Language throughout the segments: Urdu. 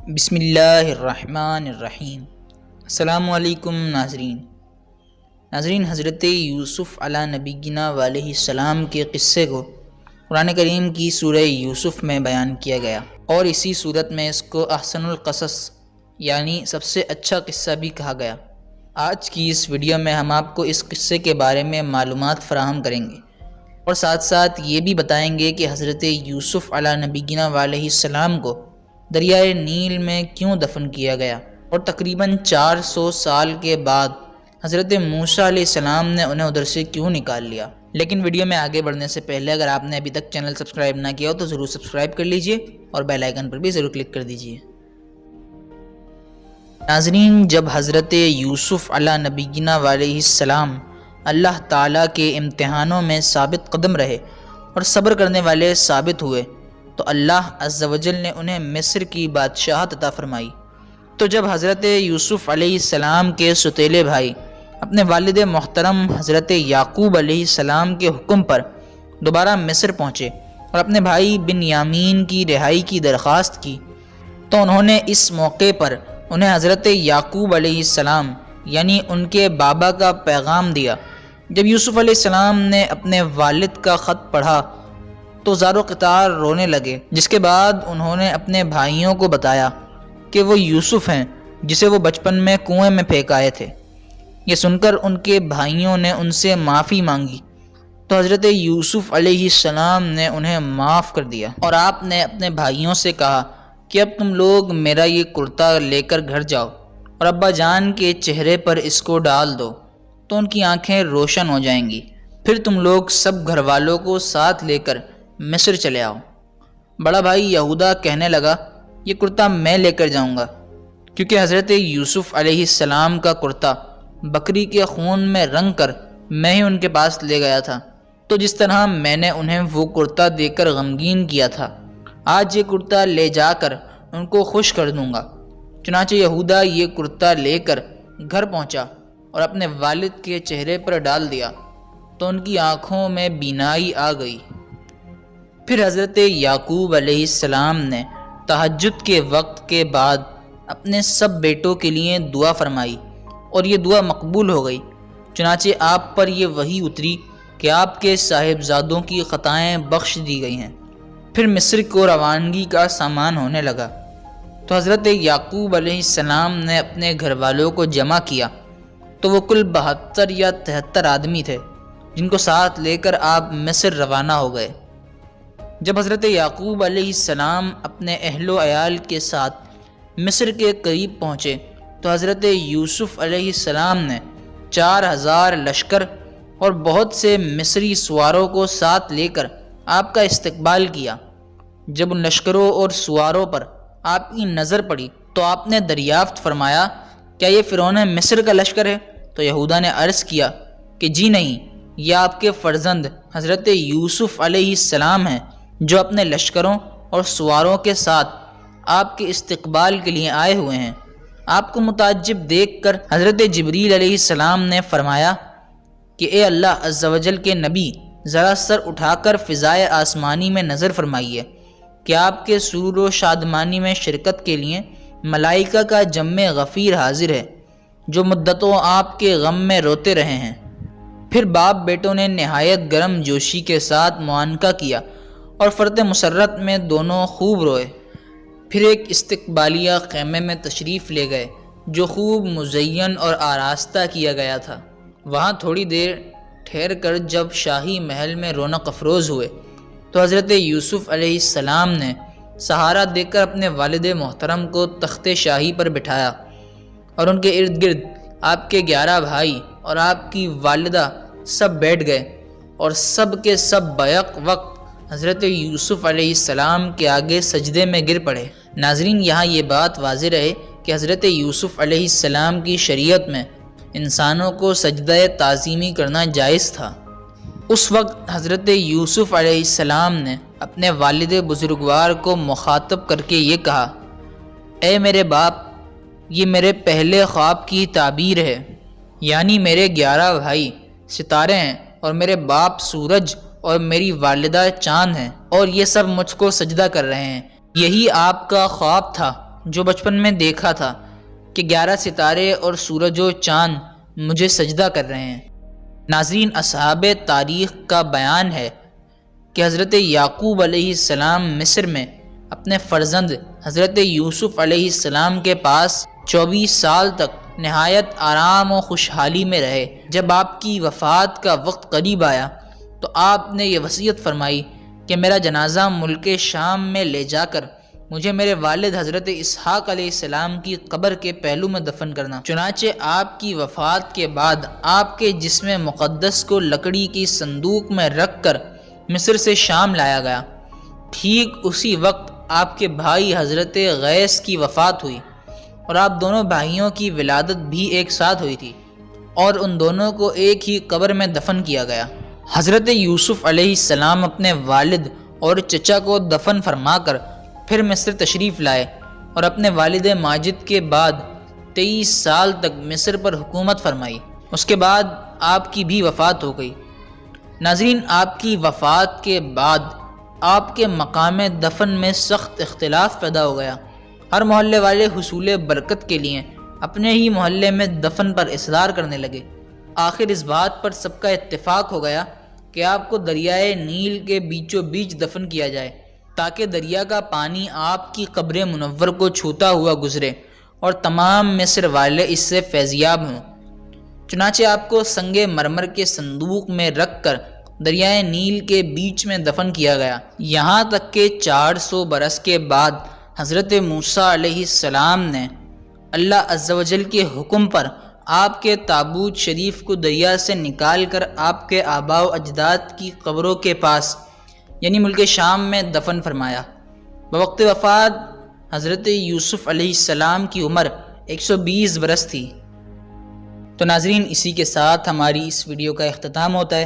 بسم اللہ الرحمن الرحیم۔ السلام علیکم ناظرین، حضرت یوسف علیہ نبینا علیہ السلام کے قصے کو قرآن کریم کی سورہ یوسف میں بیان کیا گیا، اور اسی صورت میں اس کو احسن القصص یعنی سب سے اچھا قصہ بھی کہا گیا۔ آج کی اس ویڈیو میں ہم آپ کو اس قصے کے بارے میں معلومات فراہم کریں گے، اور ساتھ ساتھ یہ بھی بتائیں گے کہ حضرت یوسف علیہ نبینا علیہ السلام کو دریائے نیل میں کیوں دفن کیا گیا، اور تقریباً 400 سال کے بعد حضرت موسیٰ علیہ السلام نے انہیں ادھر سے کیوں نکال لیا۔ لیکن ویڈیو میں آگے بڑھنے سے پہلے اگر آپ نے ابھی تک چینل سبسکرائب نہ کیا ہو تو ضرور سبسکرائب کر لیجئے اور بیل آئیکن پر بھی ضرور کلک کر دیجئے۔ ناظرین، جب حضرت یوسف علیہ نبینا علیہ السلام اللہ تعالیٰ کے امتحانوں میں ثابت قدم رہے اور صبر کرنے والے ثابت ہوئے تو اللہ عز و جل نے انہیں مصر کی بادشاہت عطا فرمائی۔ تو جب حضرت یوسف علیہ السلام کے سوتیلے بھائی اپنے والد محترم حضرت یعقوب علیہ السلام کے حکم پر دوبارہ مصر پہنچے اور اپنے بھائی بنیامین کی رہائی کی درخواست کی، تو انہوں نے اس موقع پر انہیں حضرت یعقوب علیہ السلام یعنی ان کے بابا کا پیغام دیا۔ جب یوسف علیہ السلام نے اپنے والد کا خط پڑھا تو زار و قطار رونے لگے، جس کے بعد انہوں نے اپنے بھائیوں کو بتایا کہ وہ یوسف ہیں جسے وہ بچپن میں کنویں میں پھینک آئے تھے۔ یہ سن کر ان کے بھائیوں نے ان سے معافی مانگی تو حضرت یوسف علیہ السلام نے انہیں معاف کر دیا، اور آپ نے اپنے بھائیوں سے کہا کہ اب تم لوگ میرا یہ کرتا لے کر گھر جاؤ اور ابا جان کے چہرے پر اس کو ڈال دو تو ان کی آنکھیں روشن ہو جائیں گی، پھر تم لوگ سب گھر والوں کو ساتھ لے کر مصر چلے آؤ۔ بڑا بھائی یہودا کہنے لگا یہ کرتا میں لے کر جاؤں گا، کیونکہ حضرت یوسف علیہ السلام کا کرتا بکری کے خون میں رنگ کر میں ہی ان کے پاس لے گیا تھا، تو جس طرح میں نے انہیں وہ کرتا دے کر غمگین کیا تھا، آج یہ کرتا لے جا کر ان کو خوش کر دوں گا۔ چنانچہ یہودا یہ کرتا لے کر گھر پہنچا اور اپنے والد کے چہرے پر ڈال دیا تو ان کی آنکھوں میں بینائی آ گئی۔ پھر حضرت یعقوب علیہ السلام نے تہجد کے وقت کے بعد اپنے سب بیٹوں کے لیے دعا فرمائی اور یہ دعا مقبول ہو گئی۔ چنانچہ آپ پر یہ وحی اتری کہ آپ کے صاحبزادوں کی خطائیں بخش دی گئی ہیں۔ پھر مصر کو روانگی کا سامان ہونے لگا تو حضرت یعقوب علیہ السلام نے اپنے گھر والوں کو جمع کیا، تو وہ کل 72 یا 73 آدمی تھے جن کو ساتھ لے کر آپ مصر روانہ ہو گئے۔ جب حضرت یعقوب علیہ السلام اپنے اہل و عیال کے ساتھ مصر کے قریب پہنچے تو حضرت یوسف علیہ السلام نے 4000 لشکر اور بہت سے مصری سواروں کو ساتھ لے کر آپ کا استقبال کیا۔ جب ان لشکروں اور سواروں پر آپ کی نظر پڑی تو آپ نے دریافت فرمایا کیا یہ فرعون مصر کا لشکر ہے؟ تو یہودا نے عرض کیا کہ جی نہیں، یہ آپ کے فرزند حضرت یوسف علیہ السلام ہیں جو اپنے لشکروں اور سواروں کے ساتھ آپ کے استقبال کے لیے آئے ہوئے ہیں۔ آپ کو متعجب دیکھ کر حضرت جبریل علیہ السلام نے فرمایا کہ اے اللہ عز و جل کے نبی، ذرا سر اٹھا کر فضائے آسمانی میں نظر فرمائیے کہ آپ کے سرور و شادمانی میں شرکت کے لیے ملائکہ کا جم غفیر حاضر ہے جو مدتوں آپ کے غم میں روتے رہے ہیں۔ پھر باپ بیٹوں نے نہایت گرم جوشی کے ساتھ معانقہ کیا اور فرط مسرت میں دونوں خوب روئے۔ پھر ایک استقبالیہ خیمے میں تشریف لے گئے جو خوب مزین اور آراستہ کیا گیا تھا۔ وہاں تھوڑی دیر ٹھہر کر جب شاہی محل میں رونق افروز ہوئے تو حضرت یوسف علیہ السلام نے سہارا دے کر اپنے والد محترم کو تخت شاہی پر بٹھایا، اور ان کے ارد گرد آپ کے 11 بھائی اور آپ کی والدہ سب بیٹھ گئے، اور سب کے سب بیک وقت حضرت یوسف علیہ السلام کے آگے سجدے میں گر پڑے۔ ناظرین، یہاں یہ بات واضح رہے کہ حضرت یوسف علیہ السلام کی شریعت میں انسانوں کو سجدہ تعظیمی کرنا جائز تھا۔ اس وقت حضرت یوسف علیہ السلام نے اپنے والد بزرگوار کو مخاطب کر کے یہ کہا، اے میرے باپ، یہ میرے پہلے خواب کی تعبیر ہے، یعنی میرے 11 بھائی ستارے ہیں اور میرے باپ سورج اور میری والدہ چاند ہیں، اور یہ سب مجھ کو سجدہ کر رہے ہیں۔ یہی آپ کا خواب تھا جو بچپن میں دیکھا تھا کہ 11 ستارے اور سورج و چاند مجھے سجدہ کر رہے ہیں۔ ناظرین، اصحاب تاریخ کا بیان ہے کہ حضرت یعقوب علیہ السلام مصر میں اپنے فرزند حضرت یوسف علیہ السلام کے پاس 24 سال تک نہایت آرام و خوشحالی میں رہے۔ جب آپ کی وفات کا وقت قریب آیا تو آپ نے یہ وصیت فرمائی کہ میرا جنازہ ملک شام میں لے جا کر مجھے میرے والد حضرت اسحاق علیہ السلام کی قبر کے پہلو میں دفن کرنا۔ چنانچہ آپ کی وفات کے بعد آپ کے جسم مقدس کو لکڑی کی صندوق میں رکھ کر مصر سے شام لایا گیا۔ ٹھیک اسی وقت آپ کے بھائی حضرت غیث کی وفات ہوئی اور آپ دونوں بھائیوں کی ولادت بھی ایک ساتھ ہوئی تھی اور ان دونوں کو ایک ہی قبر میں دفن کیا گیا۔ حضرت یوسف علیہ السلام اپنے والد اور چچا کو دفن فرما کر پھر مصر تشریف لائے اور اپنے والد ماجد کے بعد 23 سال تک مصر پر حکومت فرمائی۔ اس کے بعد آپ کی بھی وفات ہو گئی۔ ناظرین، آپ کی وفات کے بعد آپ کے مقام دفن میں سخت اختلاف پیدا ہو گیا۔ ہر محلے والے حصول برکت کے لیے اپنے ہی محلے میں دفن پر اصرار کرنے لگے۔ آخر اس بات پر سب کا اتفاق ہو گیا کہ آپ کو دریائے نیل کے بیچوں بیچ دفن کیا جائے تاکہ دریا کا پانی آپ کی قبر منور کو چھوتا ہوا گزرے اور تمام مصر والے اس سے فیضیاب ہوں۔ چنانچہ آپ کو سنگ مرمر کے صندوق میں رکھ کر دریائے نیل کے بیچ میں دفن کیا گیا، یہاں تک کہ 400 برس کے بعد حضرت موسیٰ علیہ السلام نے اللہ عز و جل کے حکم پر آپ کے تابوت شریف کو دریا سے نکال کر آپ کے آباء و اجداد کی قبروں کے پاس یعنی ملک شام میں دفن فرمایا۔ بوقت وفات حضرت یوسف علیہ السلام کی عمر 120 برس تھی۔ تو ناظرین، اسی کے ساتھ ہماری اس ویڈیو کا اختتام ہوتا ہے۔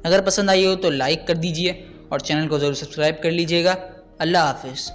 اگر پسند آئی ہو تو لائک کر دیجئے اور چینل کو ضرور سبسکرائب کر لیجئے گا۔ اللہ حافظ۔